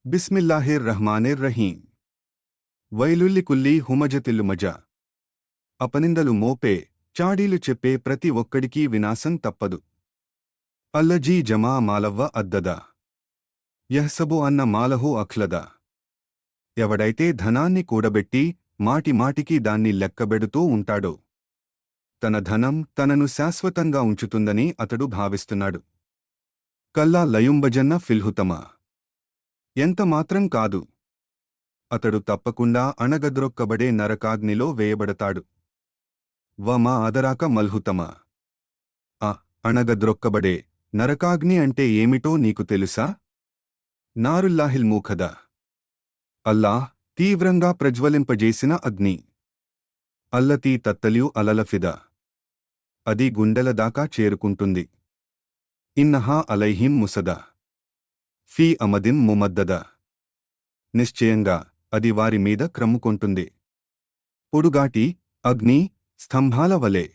బిస్మిల్లాహిర్ రహ్మానిర్ రహీం. వైలుల్లికుల్లి హుమజతిల్లుమజ. అపనిందలు మోపే, చాడీలు చెప్పే ప్రతి ఒక్కడికీ వినాశం తప్పదు. అల్లజీ జమా మాలవ్వ అద్దద. యహ్సబు అన్న మాలహు అఖ్లద. ఎవడైతే ధనాన్ని కూడబెట్టి మాటిమాటికి దాన్ని లెక్కబెడుతూ ఉంటాడో తన ధనం తనను శాశ్వతంగా ఉంచుతుందని అతడు భావిస్తున్నాడు. కల్లా లయుంబజన్న ఫిల్హుతమా. ఎంతమాత్రం కాదు. అతడు తప్పకుండా అణగద్రొక్కబడే నరకాగ్నిలో వేయబడతాడు. వమా అదరాక మల్హుతమా. అణగద్రొక్కబడే నరకాగ్ని అంటే ఏమిటో నీకు తెలుసా? నారుల్లాహిల్ మూఖద. అల్లాహ్ తీవ్రంగా ప్రజ్వలింపజేసిన అగ్ని. అల్లతీ తత్తల్యు అలలఫిద. అది గుండెల దాకా చేరుకుంటుంది. ఇన్నహా అలైహిం ముసద. ఫీ అమదిం ముమద్దద. నిశ్చయంగా అది వారి మీద క్రమ్ముకొంటుంది. పొడుగాటి అగ్ని స్తంభాల వలె.